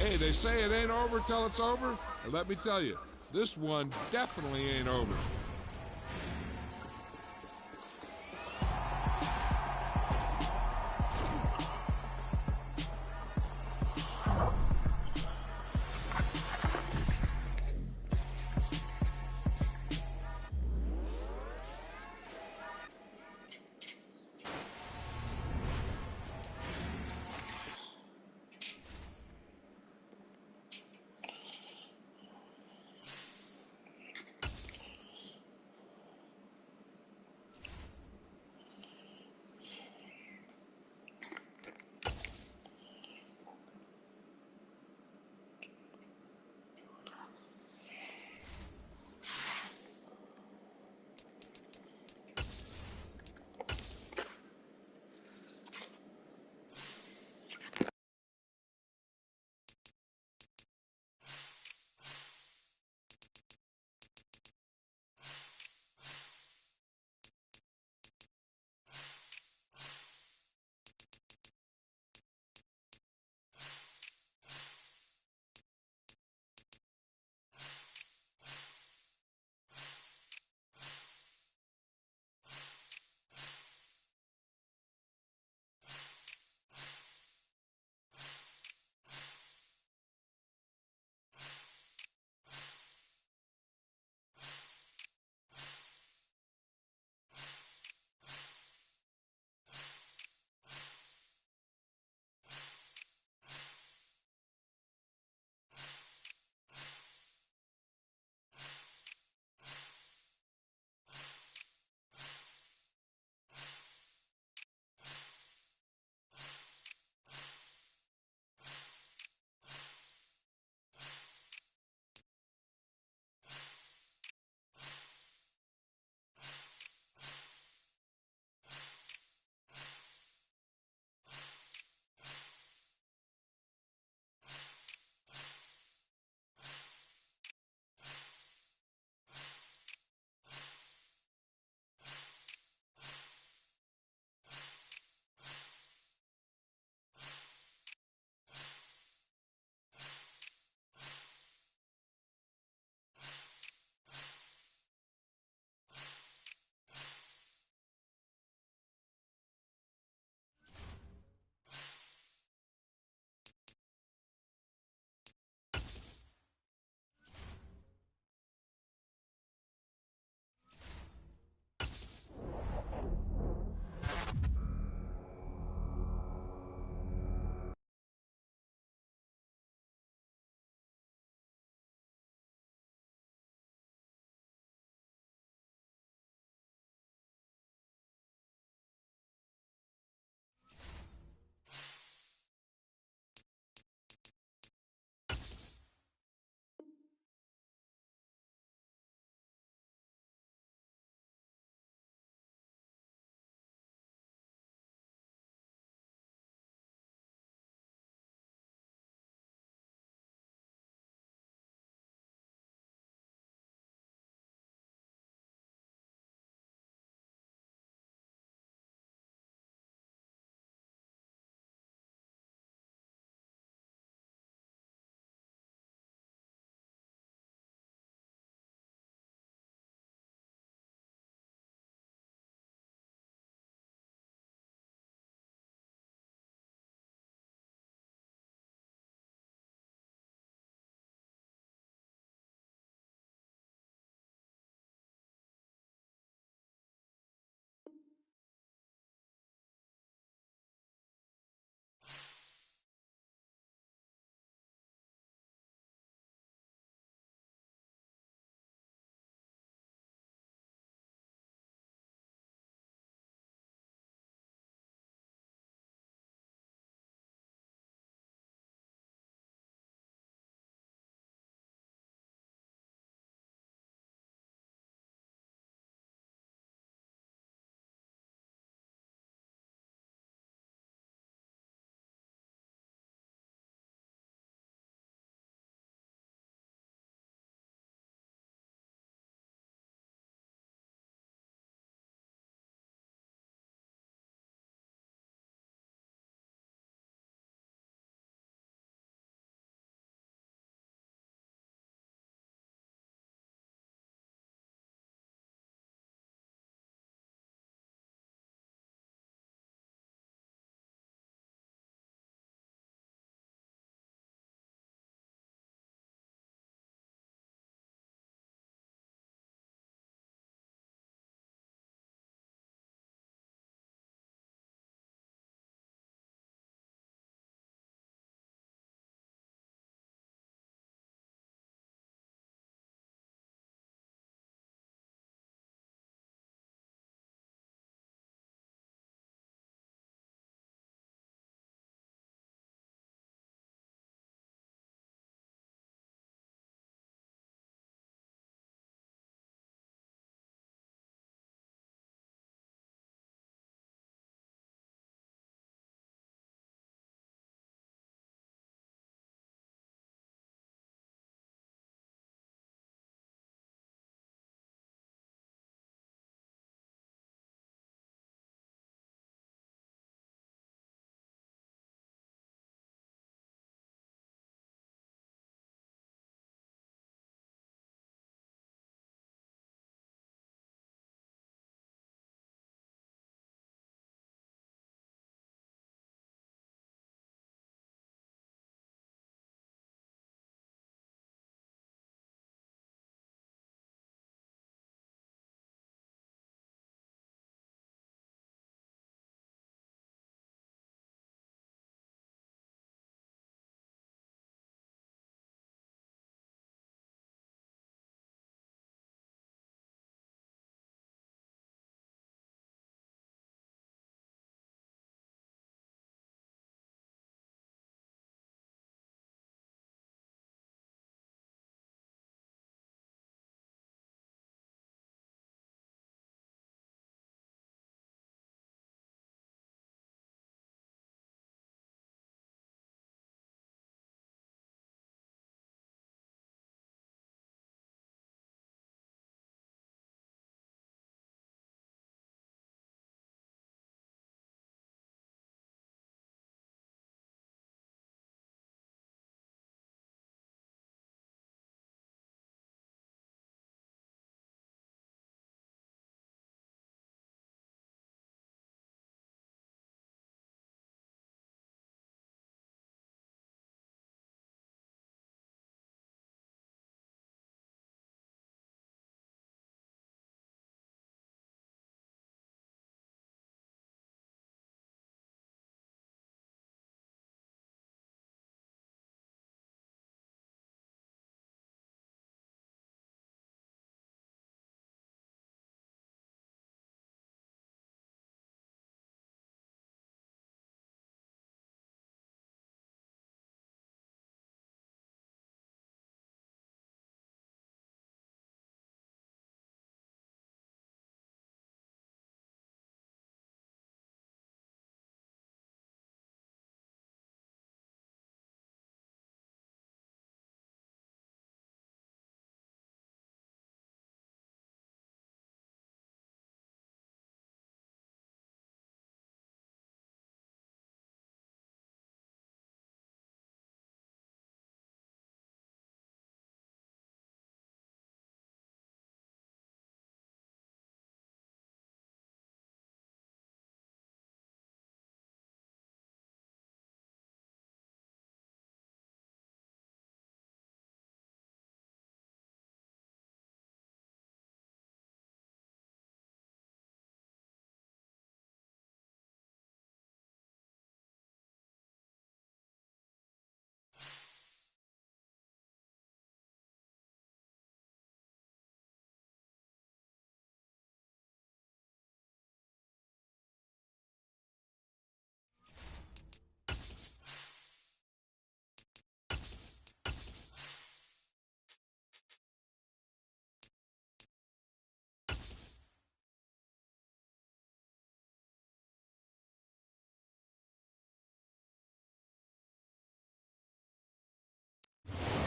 Hey, they say it ain't over till it's over. And let me tell you, this one definitely ain't over.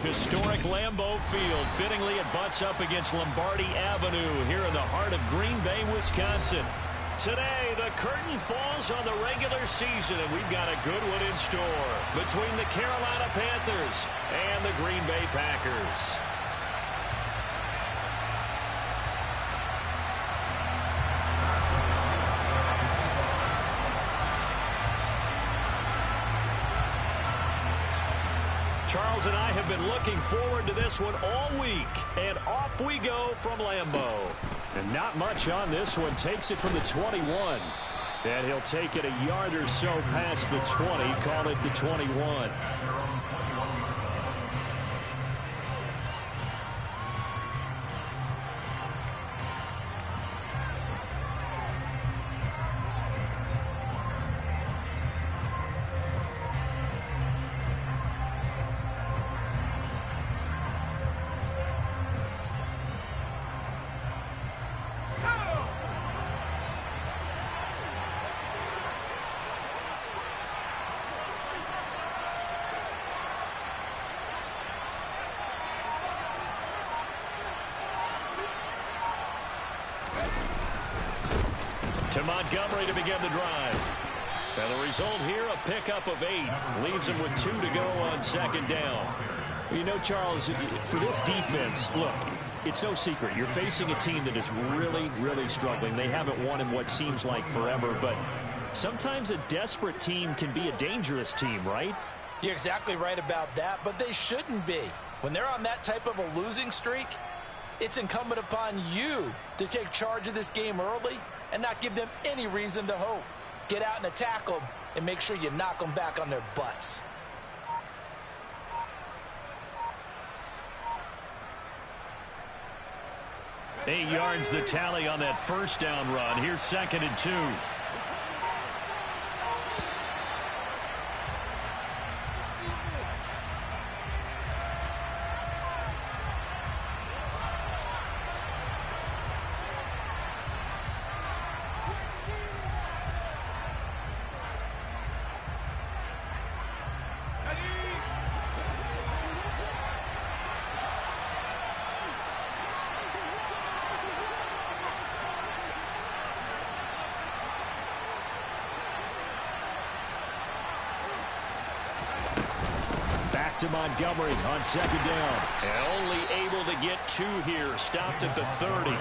historic Lambeau Field. Fittingly, it butts up against Lombardi Avenue here in the heart of Green Bay, Wisconsin. Today, the curtain falls on the regular season, and we've got a good one in store between the Carolina Panthers and the Green Bay Packers. Charles and I have been looking forward to this one all week, and off we go from Lambeau. And not much on this one. Takes it from the 21. And he'll take it a yard or so past the 20. Call it the 21. To Montgomery to begin the drive. And the result here, a pickup of 8. Leaves him with 2 to go on second down. You know, Charles, for this defense, look, it's no secret. You're facing a team that is really, really struggling. They haven't won in what seems like forever, but sometimes a desperate team can be a dangerous team, right? You're exactly right about that, but they shouldn't be. When they're on that type of a losing streak, it's incumbent upon you to take charge of this game early and not give them any reason to hope. Get out and attack them and make sure you knock them back on their butts. Eight yards the tally on that first down run. Here's 2nd and 2. To Montgomery on 2nd down. And only able to get 2 here. Stopped at the 30.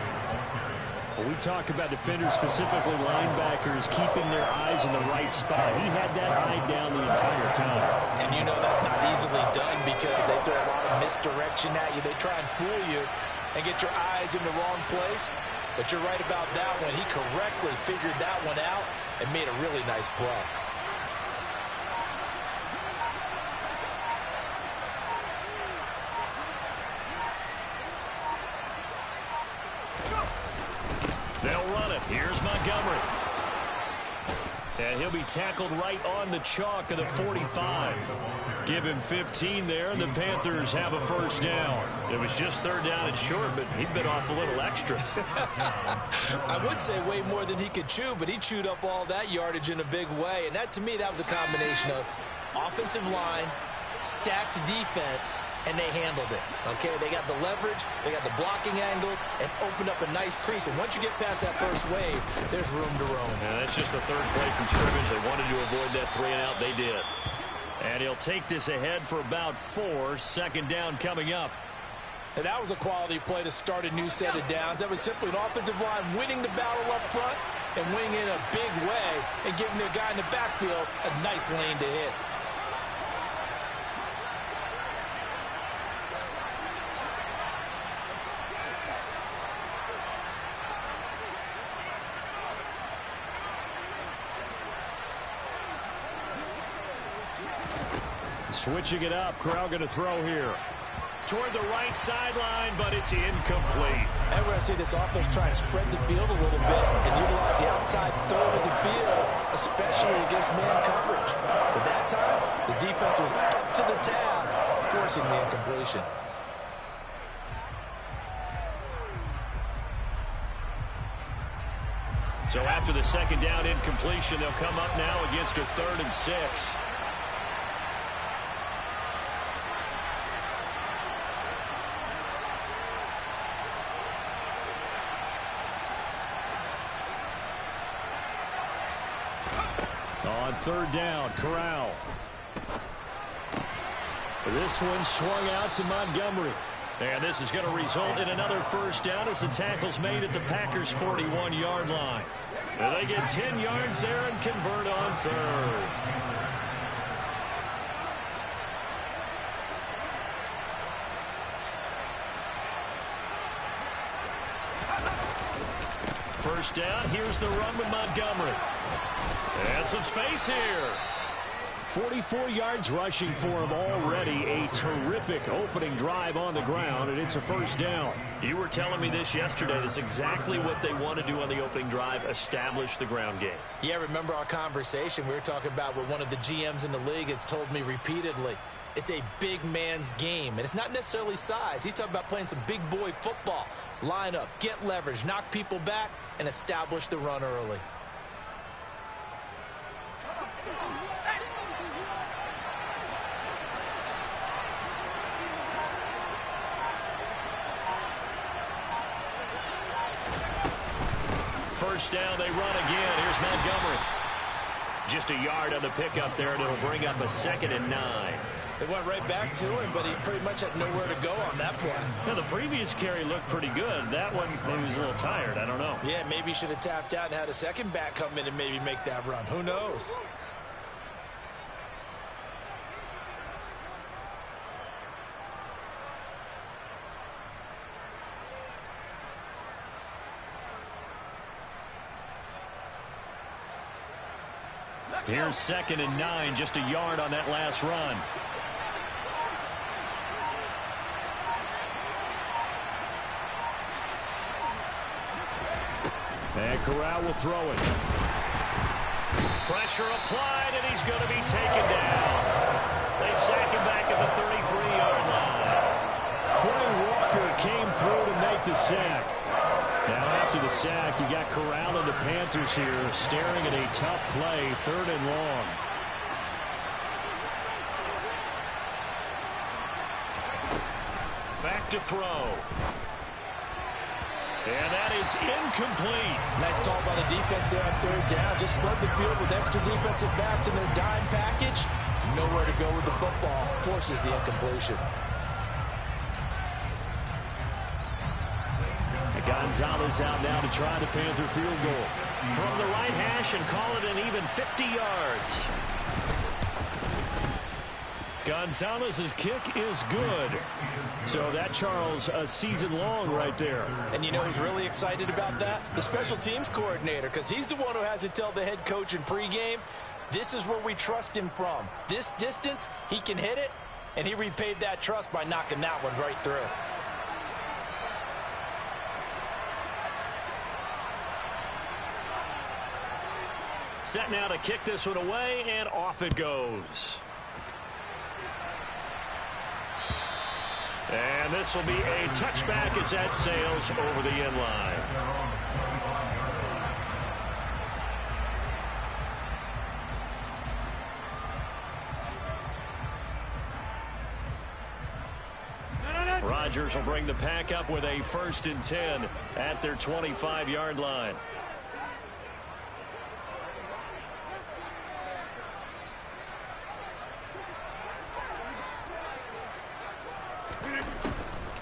Well, we talk about defenders, specifically linebackers, keeping their eyes in the right spot. He had that eye down the entire time. And you know that's not easily done because they throw a lot of misdirection at you. They try and fool you and get your eyes in the wrong place. But you're right about that one. He correctly figured that one out and made a really nice play. They'll run it. Here's Montgomery. And he'll be tackled right on the chalk of the 45. Give him 15 there, and the Panthers have a first down. It was just 3rd down and short, but he bit off a little extra. I would say way more than he could chew, but he chewed up all that yardage in a big way. And that, to me, that was a combination of offensive line, stacked defense, and they handled it. Okay, they got the leverage, they got the blocking angles, and opened up a nice crease. And once you get past that first wave, there's room to roam. Yeah, that's just the 3rd play from scrimmage. They wanted to avoid that 3 and out. They did. And he'll take this ahead for about 4. 2nd down coming up. And that was a quality play to start a new set of downs. That was simply an offensive line winning the battle up front and winning in a big way and giving their guy in the backfield a nice lane to hit. Switching it up. Corral going to throw here. Toward the right sideline, but it's incomplete. And we're going to see this offense try and spread the field a little bit and utilize the outside third of the field, especially against man coverage. But that time, the defense was up to the task, forcing the incompletion. So after the 2nd down incompletion, they'll come up now against a 3rd and 6. On third down, Corral. This one swung out to Montgomery. And this is going to result in another first down as the tackle's made at the Packers' 41-yard line. And they get 10 yards there and convert on third. First down, here's the run with Montgomery. And some space here. 44 yards rushing for him already. A terrific opening drive on the ground, and it's a first down. You were telling me this yesterday. That's exactly what they want to do on the opening drive, establish the ground game. Yeah, remember our conversation? We were talking about what one of the GMs in the league has told me repeatedly. It's a big man's game, and it's not necessarily size. He's talking about playing some big boy football. Line up, get leverage, knock people back, and establish the run early. First down, they run again. Here's Montgomery. Just a yard on the pickup there, and it'll bring up a 2nd and 9. They went right back to him, but he pretty much had nowhere to go on that play. Now, the previous carry looked pretty good. That one, maybe he was a little tired. I don't know. Yeah, maybe he should have tapped out and had a second back come in and maybe make that run. Who knows? Here's 2nd and 9, just a yard on that last run. And Corral will throw it. Pressure applied, and he's going to be taken down. They sack him back at the 33-yard line. Quay Walker came through to make the sack. Now after the sack, you got Corral and the Panthers here staring at a tough play, 3rd and long. Back to throw. And that is incomplete. Nice call by the defense there on 3rd down. Just flood the field with extra defensive backs in their dime package. Nowhere to go with the football. Forces the incompletion. Gonzalez out now to try the Panther field goal. From the right hash and call it an even 50 yards. Gonzalez's kick is good. So that, Charles, a season long right there. And you know who's really excited about that? The special teams coordinator, because he's the one who has to tell the head coach in pregame, this is where we trust him from. This distance, he can hit it, and he repaid that trust by knocking that one right through. Set now to kick this one away, and off it goes. And this will be a touchback as that sails over the end line. Rodgers will bring the pack up with a 1st and 10 at their 25-yard line.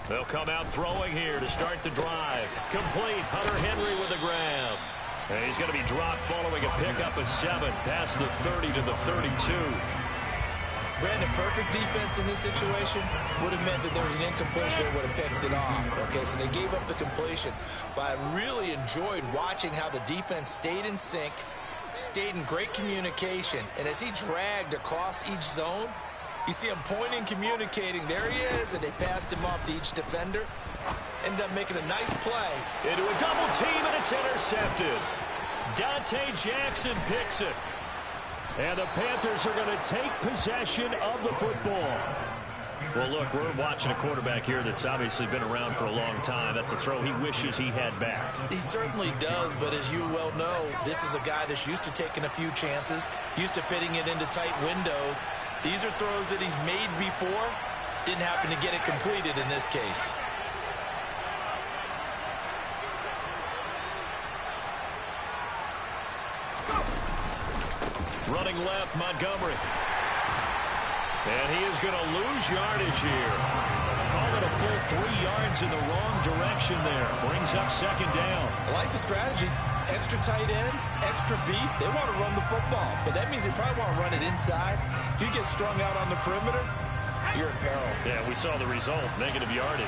They'll come out throwing here to start the drive. Complete. Hunter Henry with a grab. And he's going to be dropped following a pickup of 7 past the 30 to the 32. Brandon, perfect defense in this situation would have meant that there was an incompletion that would have picked it off. Okay, so they gave up the completion. But I really enjoyed watching how the defense stayed in sync, stayed in great communication. And as he dragged across each zone, you see him pointing, communicating. There he is, and they passed him off to each defender. Ended up making a nice play. Into a double team, and it's intercepted. Dante Jackson picks it. And the Panthers are going to take possession of the football. Well, look, we're watching a quarterback here that's obviously been around for a long time. That's a throw he wishes he had back. He certainly does, but as you well know, this is a guy that's used to taking a few chances, used to fitting it into tight windows. These are throws that he's made before. Didn't happen to get it completed in this case. Running left, Montgomery. And he is going to lose yardage here. Call it a full 3 yards in the wrong direction there. Brings up second down. I like the strategy. Extra tight ends, extra beef. They want to run the football, but that means they probably want to run it inside. If you get strung out on the perimeter, you're in peril. Yeah, we saw the result, negative yardage.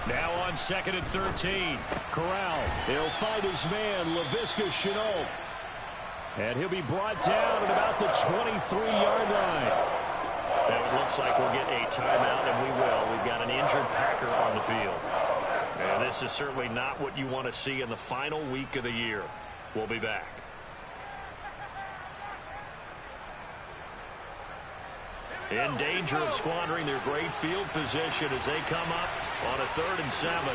Now on 2nd and 13. Corral. He'll find his man, Laviska Shenault. And he'll be brought down at about the 23-yard line. Now it looks like we'll get a timeout, and we will. We've got an injured Packer on the field. And this is certainly not what you want to see in the final week of the year. We'll be back. In danger of squandering their great field position as they come up on a 3rd and 7.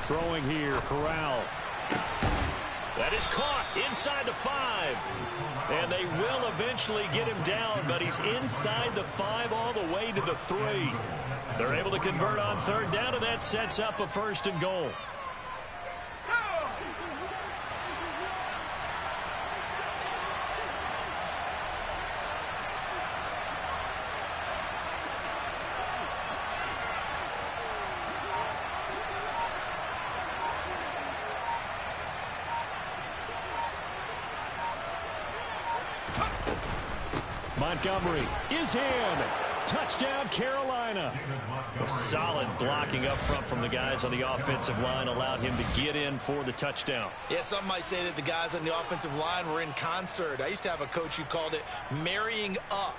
Throwing here, Corral. That is caught inside the 5. And they will eventually get him down, but he's inside the 5 all the way to the 3. They're able to convert on 3rd down, and that sets up a 1st and goal. Montgomery is in. Touchdown, Carolina. A solid blocking up front from the guys on the offensive line allowed him to get in for the touchdown. Yeah, some might say that the guys on the offensive line were in concert. I used to have a coach who called it marrying up,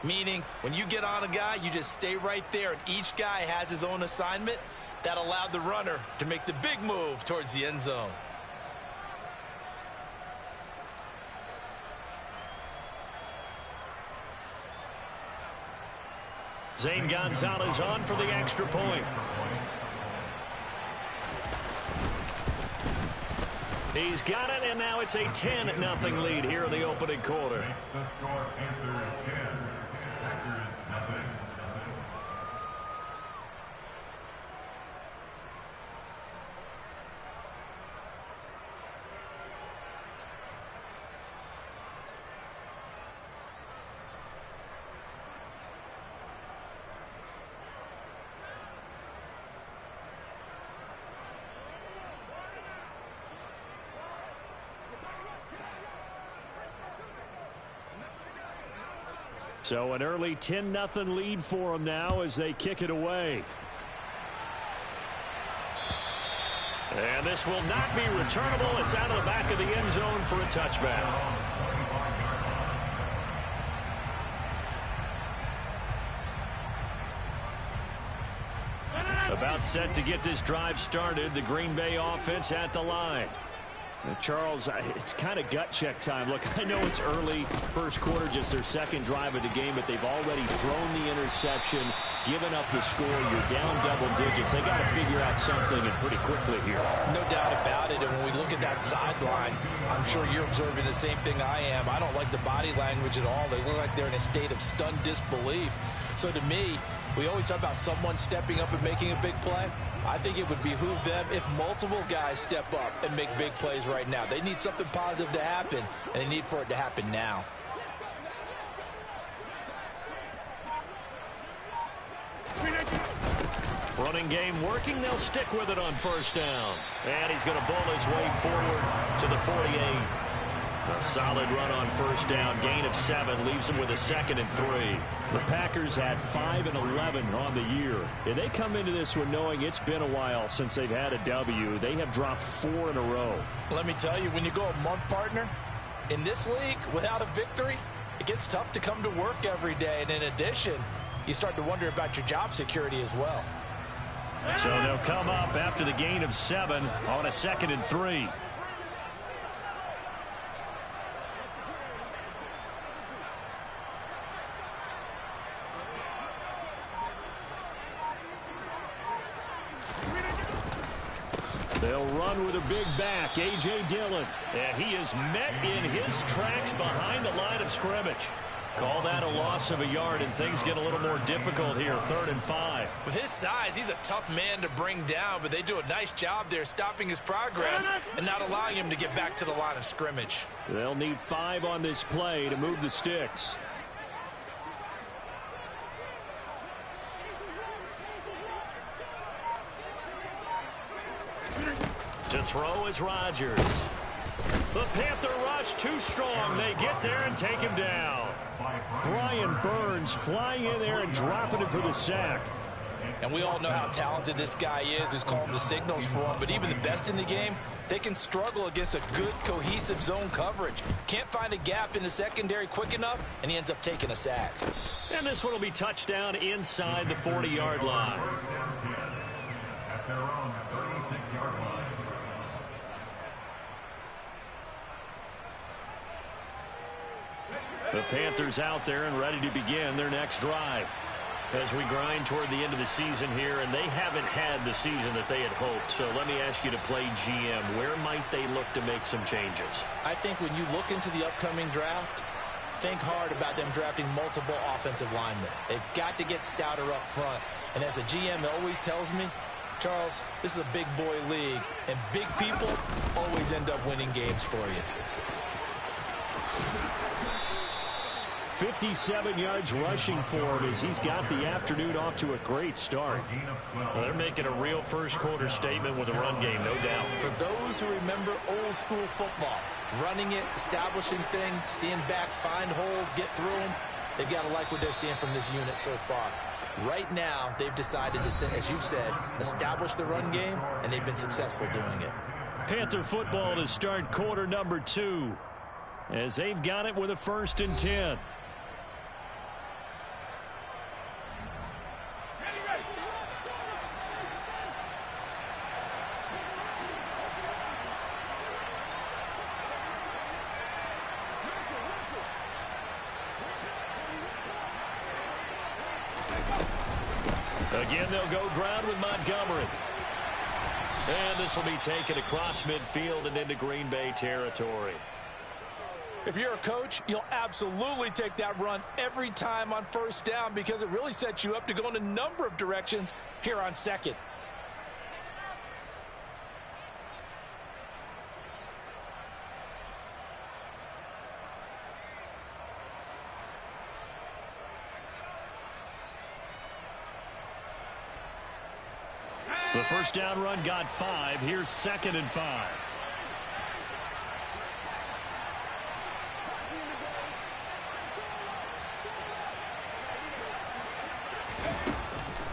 meaning when you get on a guy, you just stay right there, and each guy has his own assignment. That allowed the runner to make the big move towards the end zone. Zane Gonzalez on for the extra point. He's got it, and now it's a 10-0 lead here in the opening quarter. The score Panthers 10, Packers nothing. So an early 10-0 lead for them now as they kick it away. And this will not be returnable. It's out of the back of the end zone for a touchback. About set to get this drive started. The Green Bay offense at the line. Now, Charles, it's kind of gut check time. Look, I know it's early, first quarter, just their second drive of the game, but they've already thrown the interception, given up the score. You're down double digits. They got to figure out something, and pretty quickly here. No doubt about it. And when we look at that sideline, I'm sure you're observing the same thing I am. I don't like the body language at all. They look like they're in a state of stunned disbelief. So to me, we always talk about someone stepping up and making a big play. I think it would behoove them if multiple guys step up and make big plays right now. They need something positive to happen, and they need for it to happen now. Running game working. They'll stick with it on first down. And he's going to bowl his way forward to the 48. A solid run on first down. Gain of 7 leaves them with a 2nd and 3. The Packers had 5 and 11 on the year. And they come into this one knowing it's been a while since they've had a W. They have dropped 4 in a row. Let me tell you, when you go a month, partner, in this league without a victory, it gets tough to come to work every day. And in addition, you start to wonder about your job security as well. So they'll come up after the gain of 7 on a 2nd and 3. They'll They'll run with a big back, A.J. Dillon. And he is met in his tracks behind the line of scrimmage. Call that a loss of a yard, and things get a little more difficult here, 3rd and 5. With his size, he's a tough man to bring down, but they do a nice job there stopping his progress and not allowing him to get back to the line of scrimmage. They'll need 5 on this play to move the sticks. To throw is Rodgers. The Panther rush too strong. They get there and take him down. Brian Burns flying in there and dropping it for the sack. And we all know how talented this guy is who's calling the signals for him, but even the best in the game, they can struggle against a good, cohesive zone coverage. Can't find a gap in the secondary quick enough, and he ends up taking a sack. And this one will be touchdown inside the 40-yard line. At their own 36-yard line. The Panthers out there and ready to begin their next drive. As we grind toward the end of the season here, and they haven't had the season that they had hoped. So let me ask you to play GM. Where might they look to make some changes? I think when you look into the upcoming draft, think hard about them drafting multiple offensive linemen. They've got to get stouter up front. And as a GM always tells me, Charles, this is a big boy league, and big people always end up winning games for you. 57 yards rushing for him as he's got the afternoon off to a great start. Well, they're making a real first-quarter statement with a run game, no doubt. For those who remember old-school football, running it, establishing things, seeing backs find holes, get through them, they've got to like what they're seeing from this unit so far. Right now, they've decided to, as you said, establish the run game, and they've been successful doing it. Panther football to start quarter number 2 as they've got it with a 1st and 10. Again, they'll go ground with Montgomery. And this will be taken across midfield and into Green Bay territory. If you're a coach, you'll absolutely take that run every time on 1st down because it really sets you up to go in a number of directions here on 2nd. The 1st down run got 5. Here's 2nd and 5.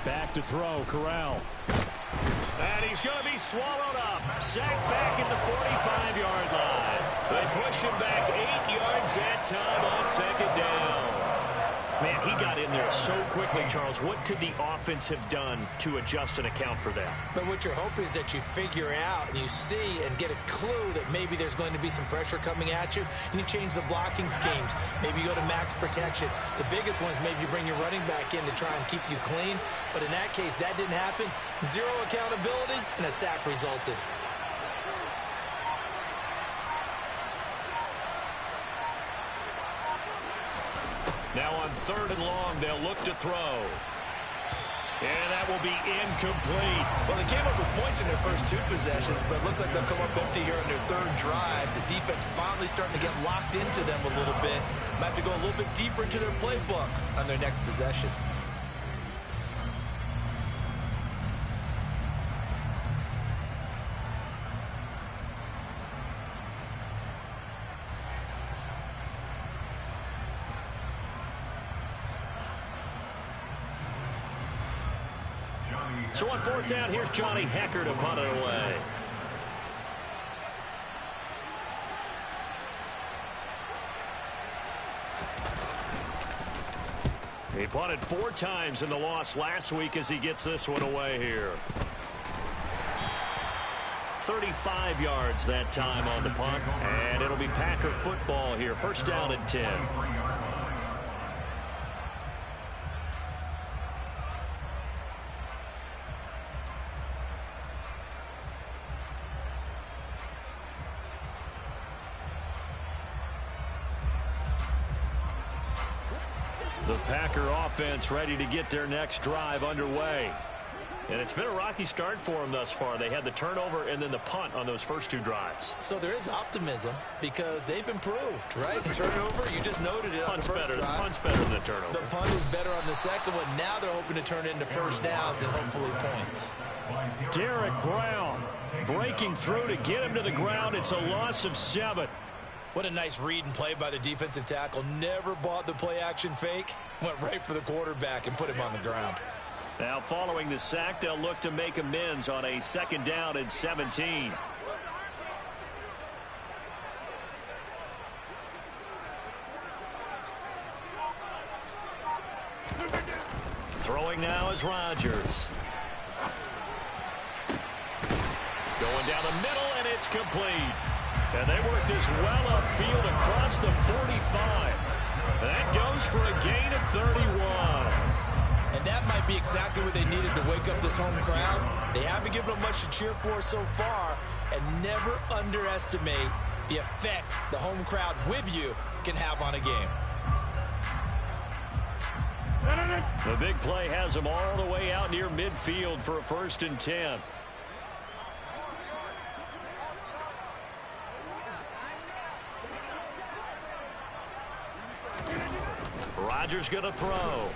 Back to throw, Corral. And he's going to be swallowed up. Sacked back at the 45-yard line. They push him back 8 yards that time on 2nd down. Man, he got in there so quickly, Charles. What could the offense have done to adjust and account for that? But what you're hoping is that you figure out and you see and get a clue that maybe there's going to be some pressure coming at you, and you change the blocking schemes. Maybe you go to max protection. The biggest one is maybe you bring your running back in to try and keep you clean. But in that case, that didn't happen. 0 accountability, and a sack resulted. Now on 3rd and long, they'll look to throw. And that will be incomplete. Well, they came up with points in their first 2 possessions, but it looks like they'll come up empty here on their 3rd drive. The defense finally starting to get locked into them a little bit. Might have to go a little bit deeper into their playbook on their next possession. So on 4th down, here's Johnny Hecker to punt it away. He punted 4 times in the loss last week as he gets this one away here. 35 yards that time on the punt, and it'll be Packer football here. 1st down and 10. The Packer offense ready to get their next drive underway. And it's been a rocky start for them thus far. They had the turnover and then the punt on those first 2 drives. So there is optimism because they've improved, right? The turnover, you just noted it. Punt's better than the turnover. The punt is better on the second one. Now they're hoping to turn it into first downs and hopefully points. Derek Brown breaking through to get him to the ground. It's a loss of 7. What a nice read and play by the defensive tackle. Never bought the play-action fake. Went right for the quarterback and put him on the ground. Now following the sack, they'll look to make amends on a 2nd down and 17. Throwing now is Rodgers. Going down the middle, and it's complete. And they work this well upfield across the 45. That goes for a gain of 31. And that might be exactly what they needed to wake up this home crowd. They haven't given them much to cheer for so far. And never underestimate the effect the home crowd with you can have on a game. The big play has them all the way out near midfield for a 1st and 10. Rodgers going to throw.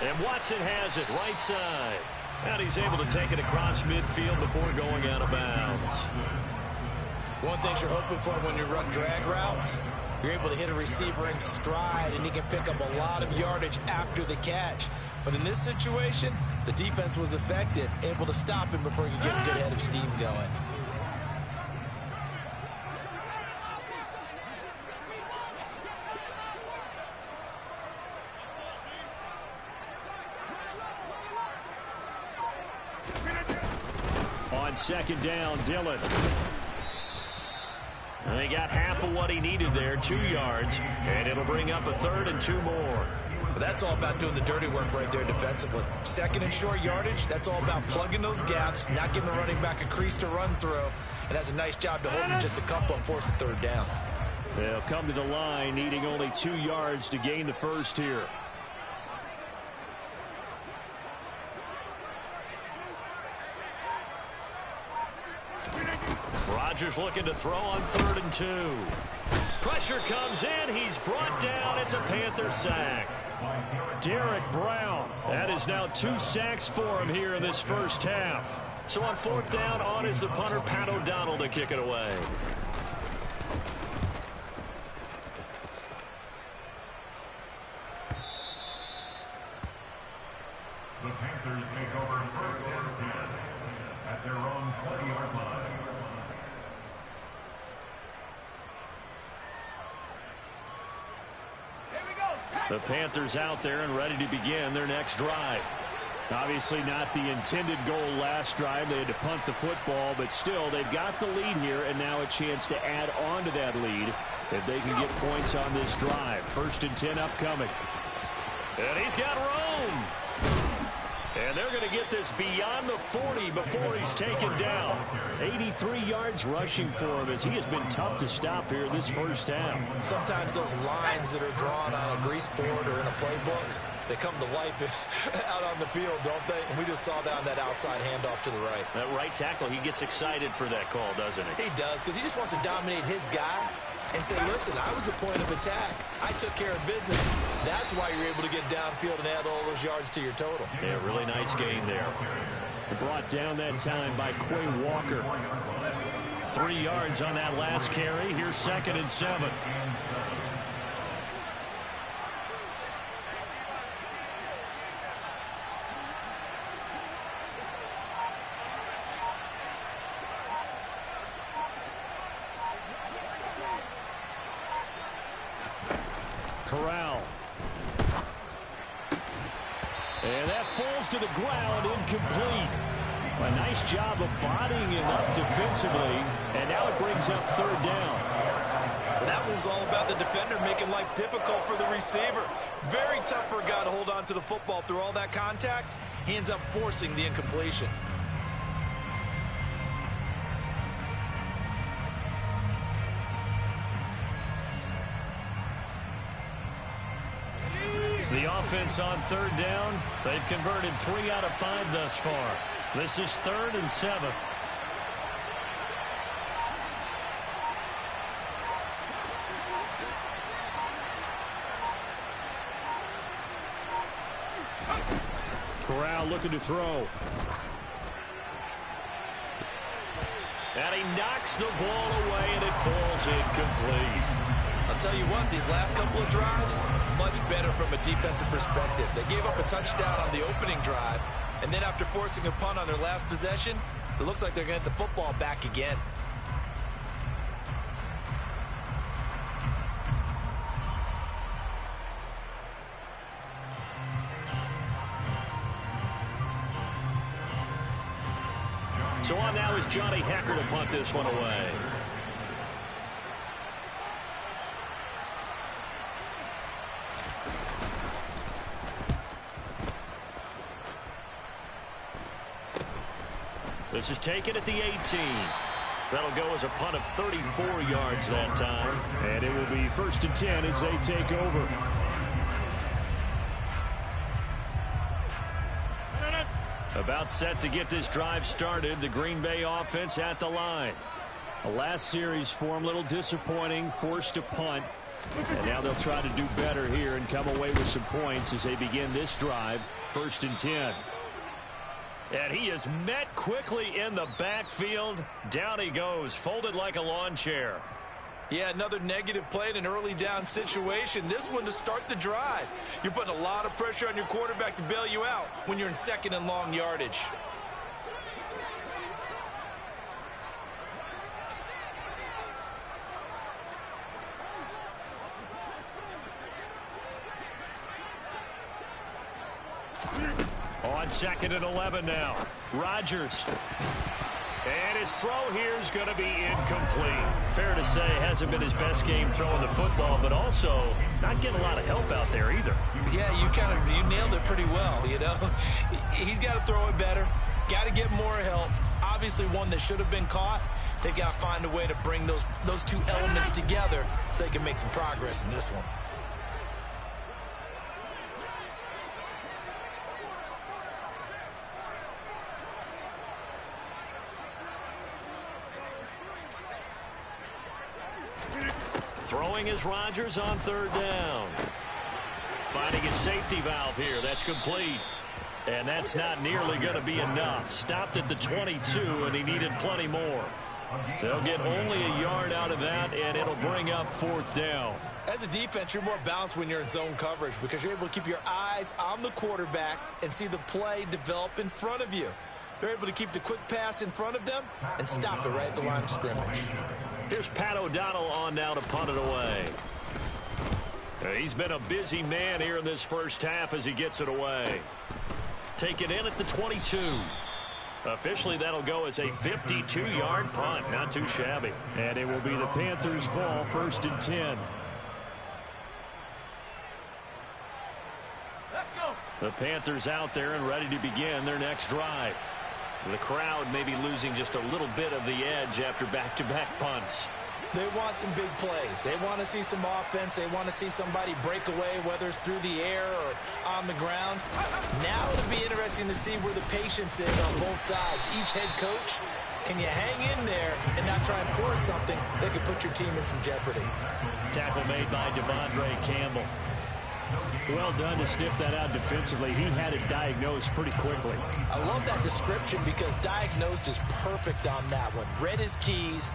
And Watson has it right side. And he's able to take it across midfield before going out of bounds. One thing you're hoping for when you run drag routes, you're able to hit a receiver in stride, and he can pick up a lot of yardage after the catch. But in this situation, the defense was effective, able to stop him before he could get a good head of steam going. On 2nd down, Dillon. And they got half of what he needed there, 2 yards, and it'll bring up a 3rd and 2 more. But that's all about doing the dirty work right there defensively. 2nd and short yardage, that's all about plugging those gaps, not giving the running back a crease to run through, and has a nice job to hold him just a couple and force a 3rd down. They'll come to the line, needing only 2 yards to gain the first here. Rodgers looking to throw on 3rd and 2. Pressure comes in. He's brought down. It's a Panther sack. Derek Brown. That is now 2 sacks for him here in this first half. So on 4th down, on is the punter, Pat O'Donnell, to kick it away. The Panthers take over 1st and 10 at their own 20-yard line. The Panthers out there and ready to begin their next drive. Obviously not the intended goal last drive. They had to punt the football, but still they've got the lead here, and now a chance to add on to that lead if they can get points on this drive. 1st and 10 upcoming. And he's got room. And they're going to get this beyond the 40 before he's taken down. 83 yards rushing for him as he has been tough to stop here this first half. Sometimes those lines that are drawn on a grease board or in a playbook, they come to life out on the field, don't they? And we just saw that on that outside handoff to the right. That right tackle, he gets excited for that call, doesn't he? He does, because he just wants to dominate his guy and say, listen, I was the point of attack. I took care of business. That's why you're able to get downfield and add all those yards to your total. Yeah, really nice gain there. Brought down that time by Quay Walker. 3 yards on that last carry. Here's 2nd and 7. Corral. And that falls to the ground, incomplete. A nice job of bodying him up defensively, and now it brings up 3rd down. Well, that was all about the defender making life difficult for the receiver. Very tough for a guy to hold on to the football through all that contact. He ends up forcing the incompletion. The offense on third down, they've converted 3 out of 5 thus far. This is 3rd and 7. Corral looking to throw. And he knocks the ball away, and it falls incomplete. I'll tell you what, these last couple of drives, much better from a defensive perspective. They gave up a touchdown on the opening drive, and then after forcing a punt on their last possession, it looks like they're going to get the football back again. So on now is Johnny Hecker to punt this one away. This is taken at the 18. That'll go as a punt of 34 yards that time. And it will be 1st and 10 as they take over. About set to get this drive started. The Green Bay offense at the line. The last series for them, a little disappointing, forced a punt. And now they'll try to do better here and come away with some points as they begin this drive. 1st and 10. And he is met quickly in the backfield. Down he goes, folded like a lawn chair. Yeah, another negative play in an early down situation. This one to start the drive. You're putting a lot of pressure on your quarterback to bail you out when you're in 2nd and long yardage. On 2nd and 11 now. Rodgers. And his throw here is going to be incomplete. Fair to say, hasn't been his best game throwing the football, but also not getting a lot of help out there either. Yeah, you nailed it pretty well, you know. He's got to throw it better. Got to get more help. Obviously one that should have been caught. They've got to find a way to bring those two elements together so they can make some progress in this one. Throwing is Rodgers on 3rd down. Finding his safety valve here. That's complete. And that's not nearly going to be enough. Stopped at the 22, and he needed plenty more. They'll get only a yard out of that, and it'll bring up 4th down. As a defense, you're more balanced when you're in zone coverage because you're able to keep your eyes on the quarterback and see the play develop in front of you. They're able to keep the quick pass in front of them and stop it right at the line of scrimmage. Here's Pat O'Donnell on now to punt it away. He's been a busy man here in this first half as he gets it away. Take it in at the 22. Officially, that'll go as a 52-yard punt. Not too shabby. And it will be the Panthers' ball, 1st and 10. Let's go. The Panthers out there and ready to begin their next drive. The crowd may be losing just a little bit of the edge after back-to-back punts. They want some big plays. They want to see some offense. They want to see somebody break away, whether it's through the air or on the ground. Now it'll be interesting to see where the patience is on both sides. Each head coach, can you hang in there and not try and force something that could put your team in some jeopardy? Tackle made by Devondre Campbell. Well done to sniff that out defensively. He had it diagnosed pretty quickly. I love that description because diagnosed is perfect on that one. Read his keys,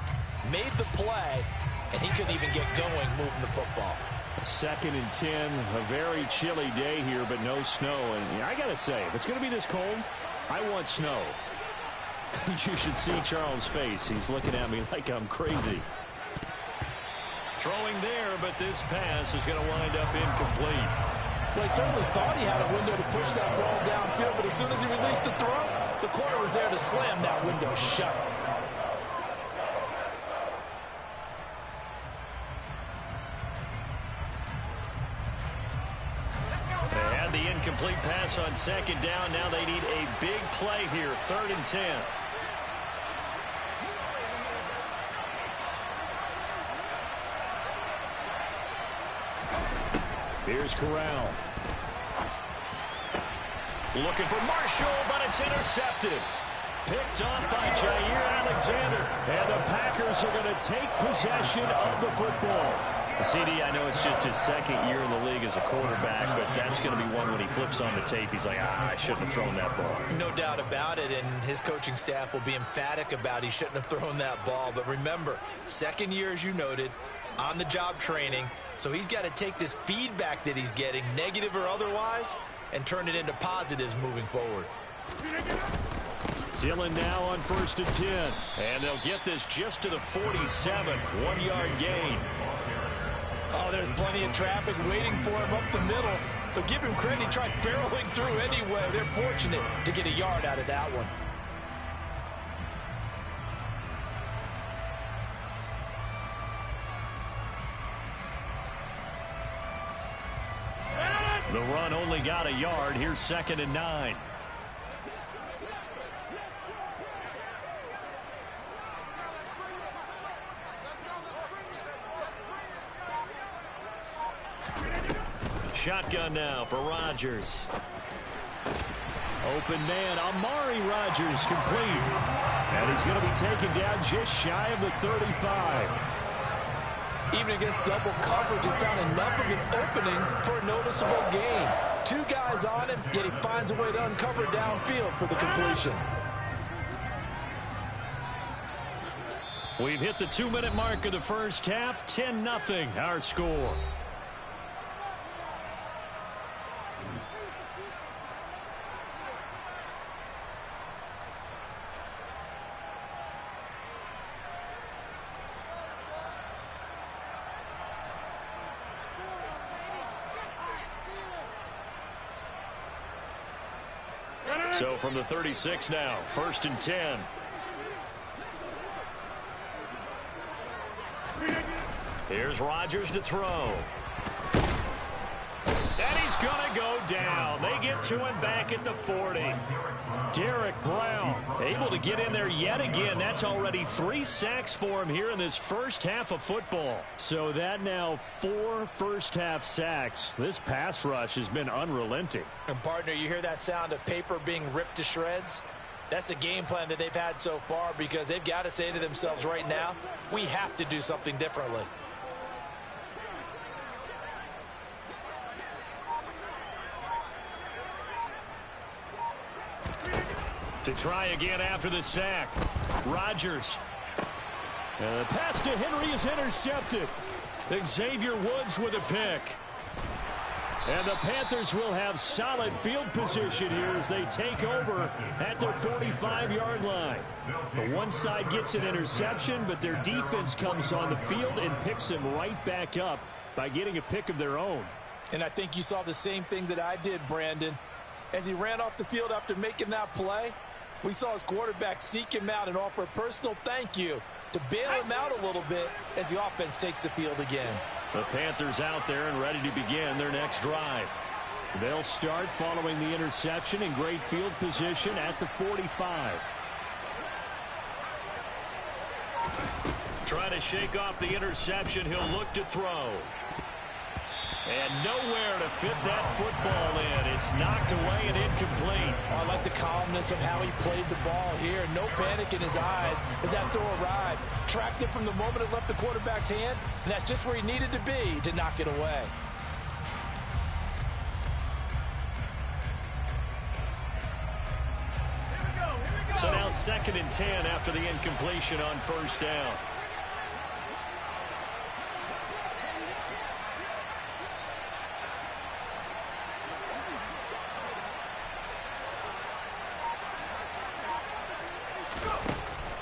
made the play, and he couldn't even get going moving the football. 2nd and 10, a very chilly day here, but no snow. And I got to say, if it's going to be this cold, I want snow. You should see Charles' face. He's looking at me like I'm crazy. Throwing there, but this pass is going to wind up incomplete. Well, he certainly thought he had a window to push that ball downfield, but as soon as he released the throw, the corner was there to slam that window shut. They had the incomplete pass on 2nd down. Now they need a big play here, 3rd and 10. Here's Corral. Looking for Marshall, but it's intercepted. Picked off by Jair Alexander. And the Packers are going to take possession of the football. CD, I know it's just his second year in the league as a quarterback, but that's going to be one when he flips on the tape. He's like, I shouldn't have thrown that ball. No doubt about it, and his coaching staff will be emphatic about he shouldn't have thrown that ball. But remember, second year, as you noted, on-the-job training, so he's got to take this feedback that he's getting, negative or otherwise, and turn it into positives moving forward. Dillon now on 1st and 10, and they'll get this just to the 47, 1-yard gain. Oh, there's plenty of traffic waiting for him up the middle. But give him credit, he tried barreling through anyway. They're fortunate to get a yard out of that one. The run only got a yard. Here's 2nd and 9. Shotgun now for Rodgers. Open man, Amari Rodgers complete. And he's going to be taken down just shy of the 35. Even against double coverage, he found enough of an opening for a noticeable gain. 2 guys on him, yet he finds a way to uncover downfield for the completion. We've hit the 2-minute mark of the first half. 10-0 our score. So from the 36 now, 1st and 10. Here's Rodgers to throw. And he's going to go down. They get to him back at the 40. Derek Brown able to get in there yet again. That's already 3 sacks for him here in this first half of football. So that now 4 first-half sacks. This pass rush has been unrelenting. And, partner, you hear that sound of paper being ripped to shreds? That's the game plan that they've had so far because they've got to say to themselves right now, we have to do something differently. To try again after the sack. Rodgers. And the pass to Henry is intercepted. Xavier Woods with a pick. And the Panthers will have solid field position here as they take over at their 45-yard line. The one side gets an interception, but their defense comes on the field and picks them right back up by getting a pick of their own. And I think you saw the same thing that I did, Brandon. As he ran off the field after making that play, we saw his quarterback seek him out and offer a personal thank you to bail him out a little bit as the offense takes the field again. The Panthers out there and ready to begin their next drive. They'll start following the interception in great field position at the 45. Trying to shake off the interception. He'll look to throw. And nowhere to fit that football in. It's knocked away and incomplete. I like the calmness of how he played the ball here. No panic in his eyes as that throw arrived. Tracked it from the moment it left the quarterback's hand, and that's just where he needed to be to knock it away. So now 2nd and 10 after the incompletion on first down.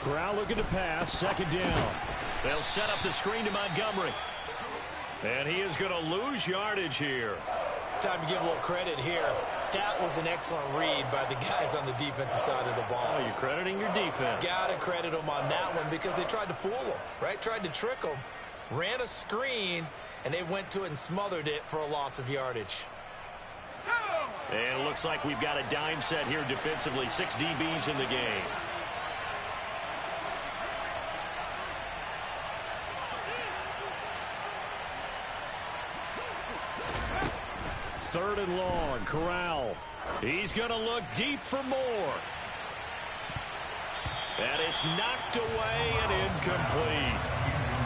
Corral looking to pass, 2nd down. They'll set up the screen to Montgomery. And he is going to lose yardage here. Time to give a little credit here. That was an excellent read by the guys on the defensive side of the ball. Oh, you're crediting your defense. Got to credit them on that one because they tried to fool him, right? Tried to trick him. Ran a screen, and they went to it and smothered it for a loss of yardage. And it looks like we've got a dime set here defensively. 6 DBs in the game. Third and long. Corral He's going to look deep for more. And it's knocked away and incomplete.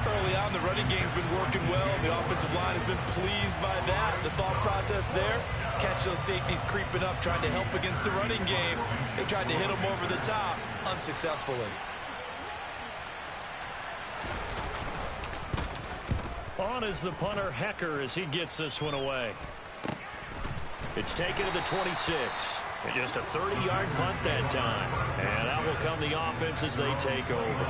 Early on, the running game's been working well, and the offensive line has been pleased by that. The thought process there, catch those safeties creeping up, trying to help against the running game. They tried to hit them over the top, unsuccessfully. On is the punter, Hecker, as he gets this one away. It's taken to the 26. And just a 30-yard punt that time. And out will come the offense as they take over.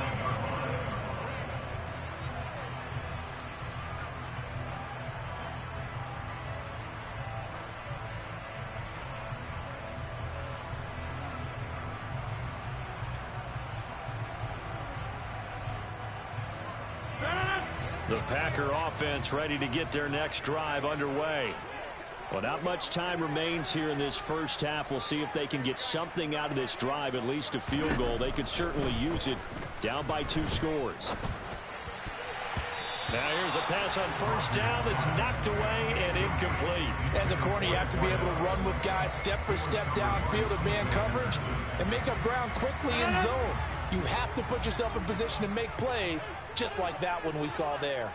The Packer offense ready to get their next drive underway. Well, not much time remains here in this first half. We'll see if they can get something out of this drive, at least a field goal. They could certainly use it, down by 2 scores. Now here's a pass on first down that's knocked away and incomplete. As a corner, you have to be able to run with guys step for step downfield of man coverage and make up ground quickly in zone. You have to put yourself in position to make plays, just like that one we saw there.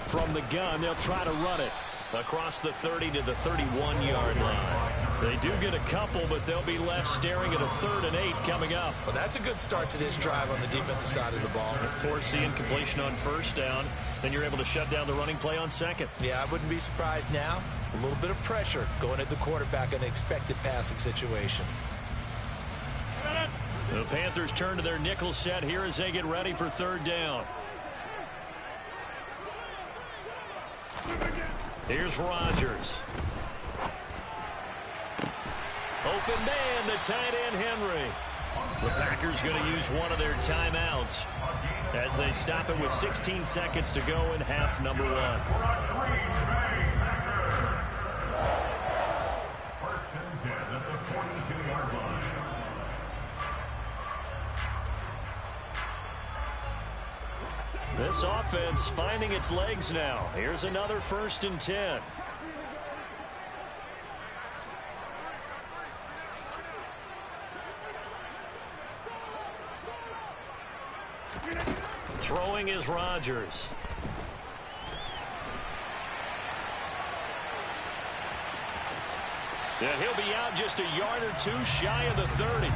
From the gun, they'll try to run it across the 30 to the 31-yard line. They do get a couple, but they'll be left staring at a 3rd and 8 coming up. Well, that's a good start to this drive on the defensive side of the ball. Force the incompletion on first down. Then you're able to shut down the running play on second. Yeah, I wouldn't be surprised now. A little bit of pressure going at the quarterback in an expected passing situation. The Panthers turn to their nickel set here as they get ready for 3rd down. Here's Rodgers. Open man, the tight end, Henry. The Packers going to use one of their timeouts as they stop it with 16 seconds to go in half number 1. First and 10 at the 42-yard line. This offense finding its legs now. Here's another 1st and 10. Throwing is Rodgers. Yeah, he'll be out just a yard or 2 shy of the 30.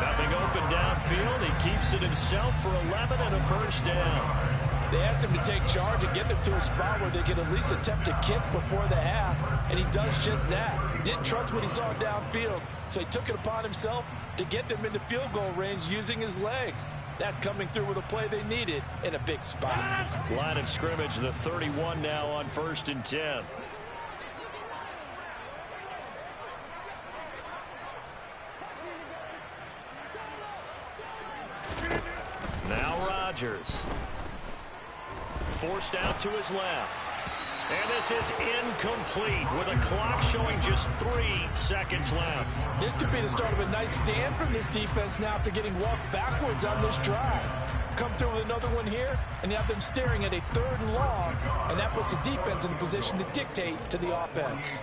Nothing open downfield. He keeps it himself for 11 and a 1st down. They asked him to take charge and get them to a spot where they can at least attempt a kick before the half, and he does just that. Didn't trust what he saw downfield, so he took it upon himself to get them into field goal range using his legs. That's coming through with a play they needed in a big spot. Line of scrimmage, the 31 now on 1st and 10. Now Rodgers. Forced out to his left. And this is incomplete with a clock showing just 3 seconds left. This could be the start of a nice stand from this defense now after getting walked backwards on this drive. Come through with another one here, and you have them staring at a 3rd and long, and that puts the defense in a position to dictate to the offense.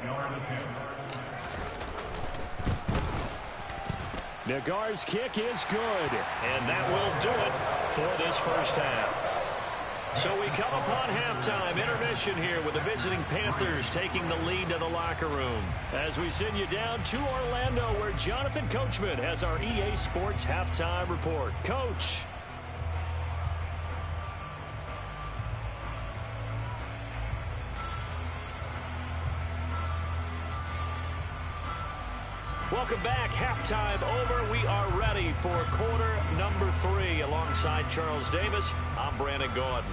Nagar's kick is good, and that will do it for this first half. So we come upon halftime intermission here with the visiting Panthers taking the lead to the locker room as we send you down to Orlando where Jonathan Coachman has our EA Sports halftime report. Coach. Welcome back. Halftime over. We are ready for quarter number 3. Alongside Charles Davis, I'm Brandon Gordon.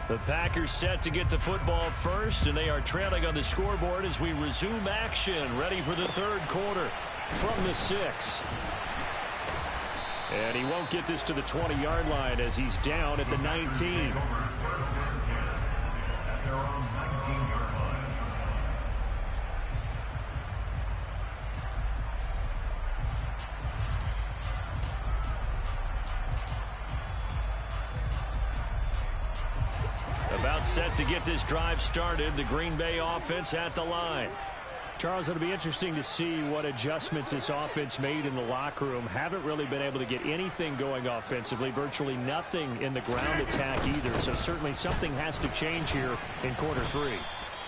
The Packers set to get the football first, and they are trailing on the scoreboard as we resume action, ready for the third quarter from the 6. And he won't get this to the 20-yard line as he's down at the 19. About set to get this drive started. The Green Bay offense at the line. Charles, it'll be interesting to see what adjustments this offense made in the locker room. Haven't really been able to get anything going offensively. Virtually nothing in the ground attack either. So certainly something has to change here in quarter 3.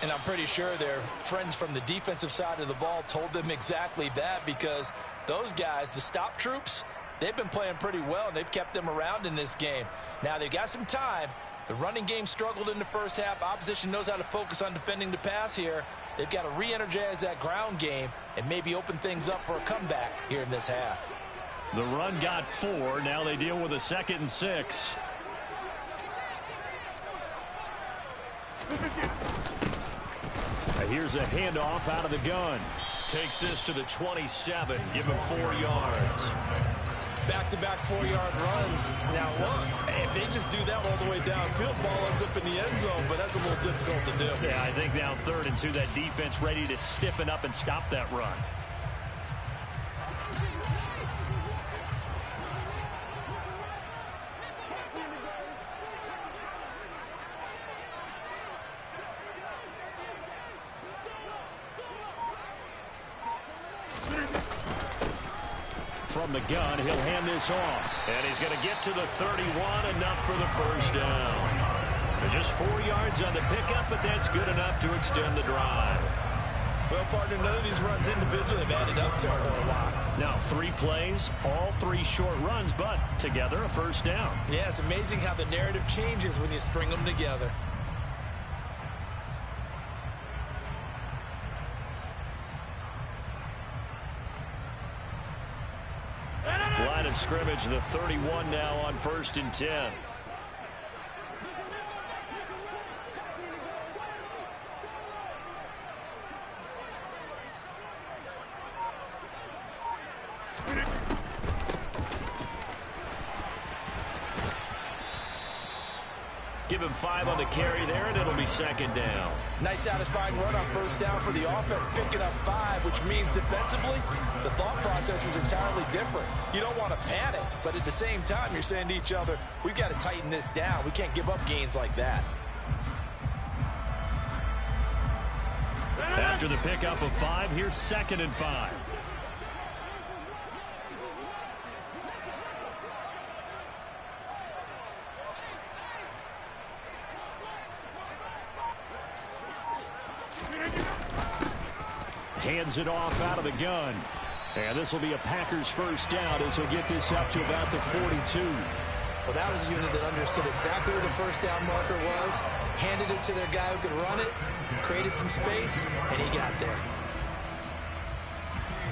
And I'm pretty sure their friends from the defensive side of the ball told them exactly that, because those guys, the stop troops, they've been playing pretty well, and they've kept them around in this game. Now they've got some time. The running game struggled in the first half. Opposition knows how to focus on defending the pass here. They've got to re-energize that ground game and maybe open things up for a comeback here in this half. The run got 4. Now they deal with a 2nd and 6. Here's a handoff out of the gun. Takes this to the 27. Give him 4 yards. Back-to-back 4-yard runs. Now look, if they just do that all the way downfield, ball ends up in the end zone, but that's a little difficult to do. Yeah, I think now 3rd and 2, that defense ready to stiffen up and stop that run. From the gun, he'll hand this off. And he's going to get to the 31, enough for the first down. And just 4 yards on the pickup, but that's good enough to extend the drive. Well, partner, none of these runs individually have added up to a whole lot. Now 3 plays, all 3 short runs, but together a first down. Yeah, it's amazing how the narrative changes when you string them together. Line of scrimmage, the 31 now on 1st and 10. Give him 5 on the carry there, and it'll be 2nd down. Nice satisfying run on first down for the offense, picking up 5, which means defensively, the thought process is entirely different. You don't want to panic, but at the same time, you're saying to each other, we've got to tighten this down. We can't give up gains like that. After the pickup of 5, here's 2nd and 5. Hands it off out of the gun. And this will be a Packers first down as he'll get this up to about the 42. Well, that was a unit that understood exactly where the first down marker was, handed it to their guy who could run it, created some space, and he got there.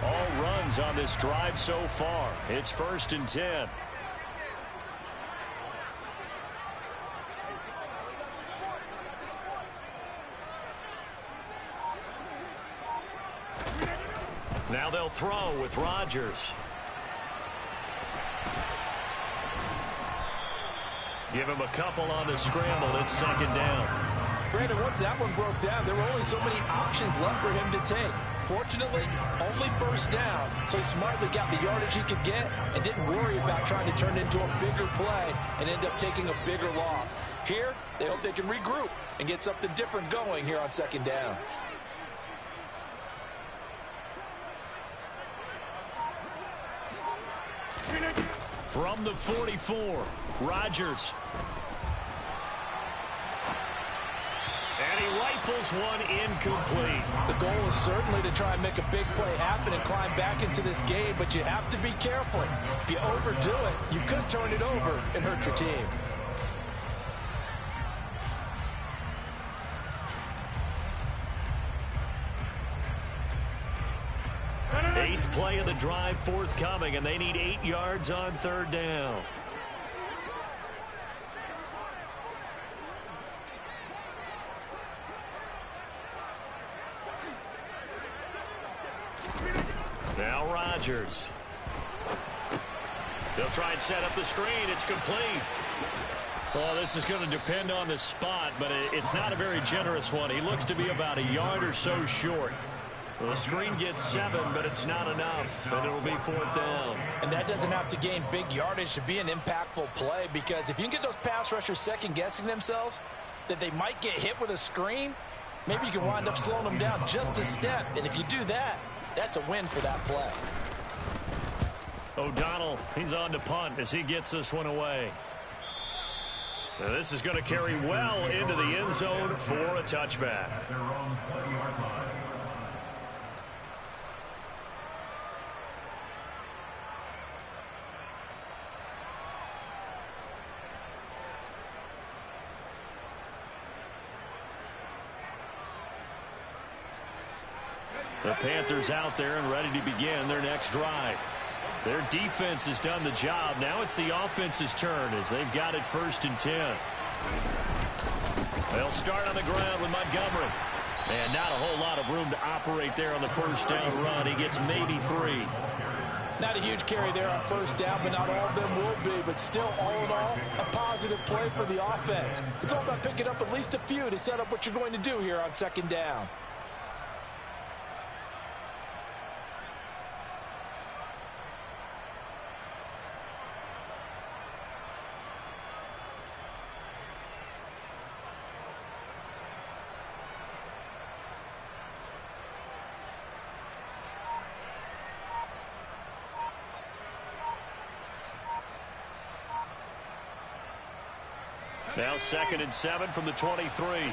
All runs on this drive so far. It's 1st and 10. Now they'll throw with Rodgers. Give him a couple on the scramble. It's 2nd down. Brandon, once that one broke down, there were only so many options left for him to take. Fortunately, only first down, so he smartly got the yardage he could get and didn't worry about trying to turn it into a bigger play and end up taking a bigger loss. Here, they hope they can regroup and get something different going here on 2nd down. From the 44, Rodgers. And he rifles one incomplete. The goal is certainly to try and make a big play happen and climb back into this game, but you have to be careful. If you overdo it, you could turn it over and hurt your team. Eighth play of the drive forthcoming, and they need 8 yards on 3rd down. Rodgers. They'll try and set up the screen. It's complete. Well, this is going to depend on the spot, but it's not a very generous one. He looks to be about a yard or so short. Well, the screen gets 7, but it's not enough, and it'll be 4th down. And that doesn't have to gain big yardage to be an impactful play, because if you can get those pass rushers second-guessing themselves that they might get hit with a screen, maybe you can wind up slowing them down just a step. And if you do that, that's a win for that play. O'Donnell, he's on to punt as he gets this one away. Now this is going to carry well into the end zone for a touchback. At their own 20-yard line. The Panthers out there and ready to begin their next drive. Their defense has done the job. Now it's the offense's turn as they've got it 1st and 10. They'll start on the ground with Montgomery. And not a whole lot of room to operate there on the 1st down run. He gets maybe 3. Not a huge carry there on 1st down, but not all of them will be. But still, all in all, a positive play for the offense. It's all about picking up at least a few to set up what you're going to do here on 2nd down. Now 2nd and 7 from the 23.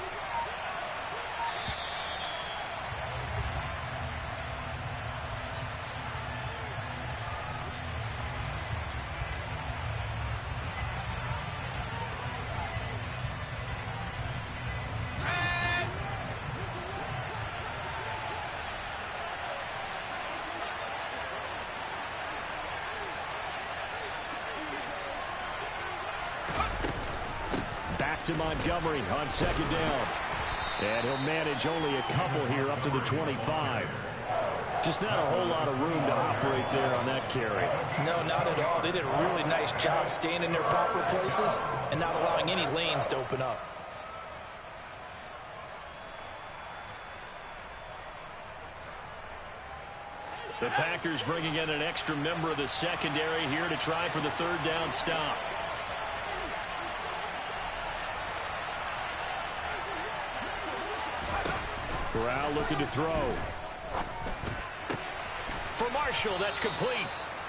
To Montgomery on 2nd down. And he'll manage only a couple here up to the 25. Just not a whole lot of room to operate there on that carry. No, not at all. They did a really nice job staying in their proper places and not allowing any lanes to open up. The Packers bringing in an extra member of the secondary here to try for the 3rd down stop. Corral looking to throw. For Marshall, that's complete.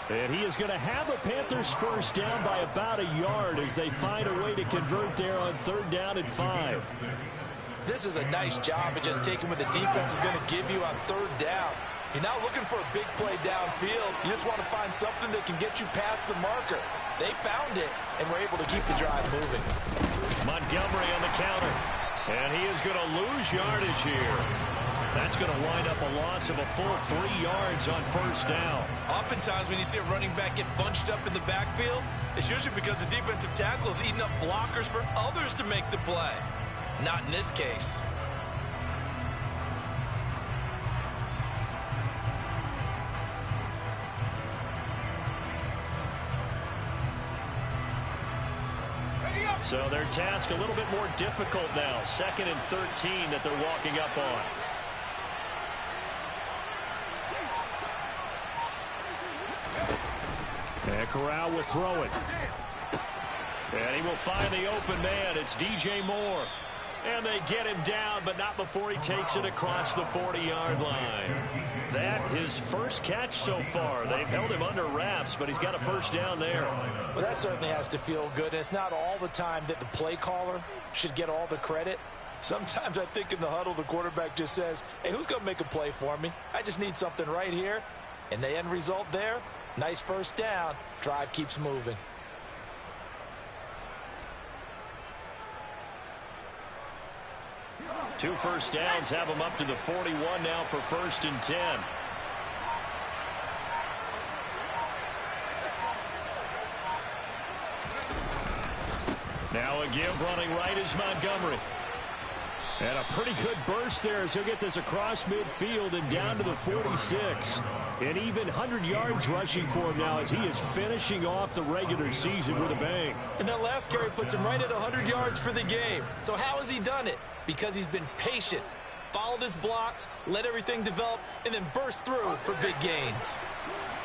And he is going to have a Panthers 1st down by about a yard as they find a way to convert there on 3rd down and 5. This is a nice job of just taking what the defense is going to give you on 3rd down. You're not looking for a big play downfield. You just want to find something that can get you past the marker. They found it and were able to keep the drive moving. Montgomery on the counter. And he is going to lose yardage here. That's going to wind up a loss of a full 3 yards on 1st down. Oftentimes when you see a running back get bunched up in the backfield, it's usually because the defensive tackle is eating up blockers for others to make the play. Not in this case. So their task a little bit more difficult now. 2nd and 13 that they're walking up on. And Corral will throw it. And he will find the open man. It's DJ Moore. And they get him down, but not before he takes it across the 40-yard line. That his first catch so far. They've held him under wraps, but he's got a 1st down there. Well, that certainly has to feel good. And it's not all the time that the play caller should get all the credit. Sometimes I think in the huddle, the quarterback just says, hey, who's going to make a play for me? I just need something right here. And the end result there, nice 1st down. Drive keeps moving. Two 1st downs have him up to the 41 now for 1st and 10. Now a give running right is Montgomery. And a pretty good burst there as he'll get this across midfield and down to the 46. An even 100 yards rushing for him now as he is finishing off the regular season with a bang. And that last carry puts him right at 100 yards for the game. So how has he done it? Because he's been patient, followed his blocks, let everything develop, and then burst through for big gains.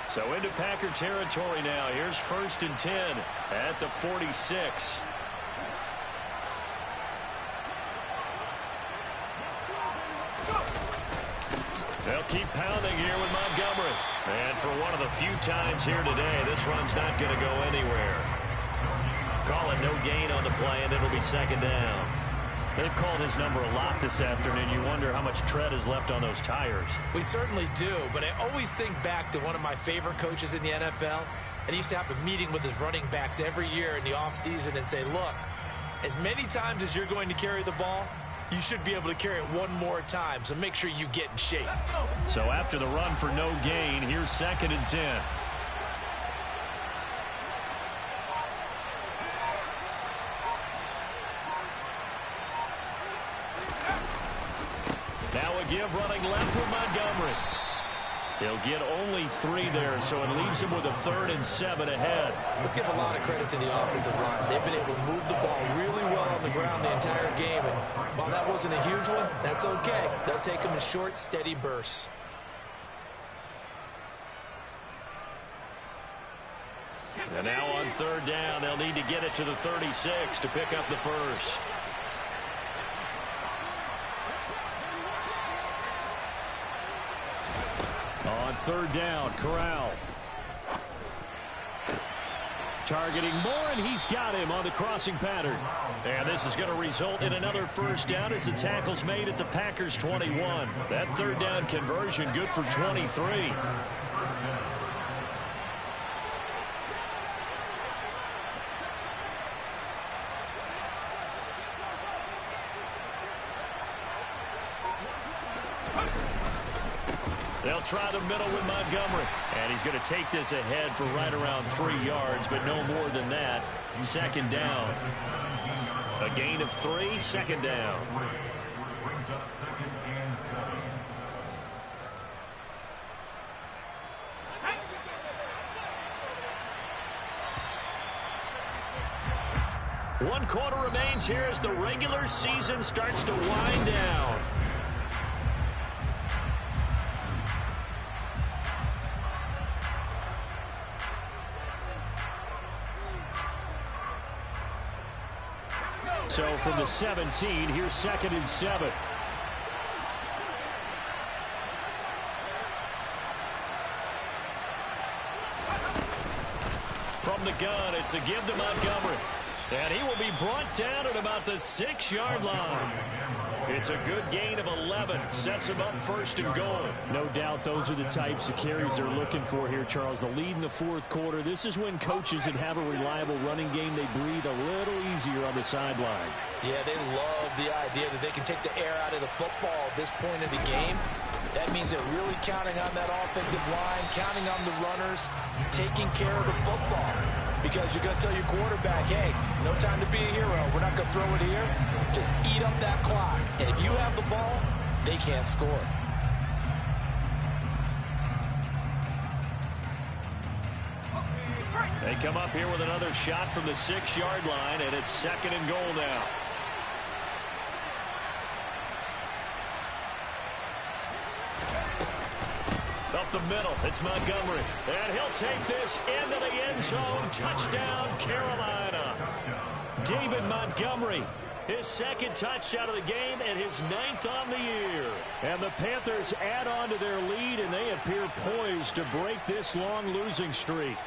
So into Packer territory now. Here's 1st and 10 at the 46. They'll keep pounding here with Montgomery. And for one of the few times here today, this run's not going to go anywhere. Call it no gain on the play, and it'll be 2nd down. They've called his number a lot this afternoon. You wonder how much tread is left on those tires. We certainly do, but I always think back to one of my favorite coaches in the NFL. And he used to have a meeting with his running backs every year in the offseason and say, look, as many times as you're going to carry the ball, you should be able to carry it one more time, so make sure you get in shape. So after the run for no gain, here's 2nd and 10. Now a give running left with Montgomery. He'll get only 3 there, so it leaves him with a 3rd and 7 ahead. Let's give a lot of credit to the offensive line. They've been able to move the ball really well on the ground the entire game, and while that wasn't a huge one, that's okay. They'll take them in short, steady bursts. And now on 3rd down, they'll need to get it to the 36 to pick up the first. On 3rd down, Corral. Targeting Moore, and he's got him on the crossing pattern. And this is going to result in another 1st down as the tackle's made at the Packers 21. That 3rd down conversion good for 23. They'll try the middle with Montgomery. And he's going to take this ahead for right around 3 yards, but no more than that. 2nd down. A gain of 3, 2nd down. Brings up 2nd and 7. 1 quarter remains here as the regular season starts to wind down. So from the 17, here's 2nd and 7. From the gun, it's a give to Montgomery. And he will be brought down at about the 6-yard line. It's a good gain of 11. Sets him up 1st and goal. No doubt those are the types of carries they're looking for here, Charles. The lead in the 4th quarter. This is when coaches that have a reliable running game, they breathe a little easier on the sideline. Yeah, they love the idea that they can take the air out of the football at this point in the game. That means they're really counting on that offensive line, counting on the runners, taking care of the football. Because you're going to tell your quarterback, hey, no time to be a hero. We're not going to throw it here. Just eat up that clock. And if you have the ball, they can't score. They come up here with another shot from the 6-yard line, and it's 2nd and goal now. Up the middle, it's Montgomery. And he'll take this into the end zone. Touchdown, Carolina. David Montgomery, his 2nd touchdown of the game and his 9th on the year. And the Panthers add on to their lead, and they appear poised to break this long losing streak.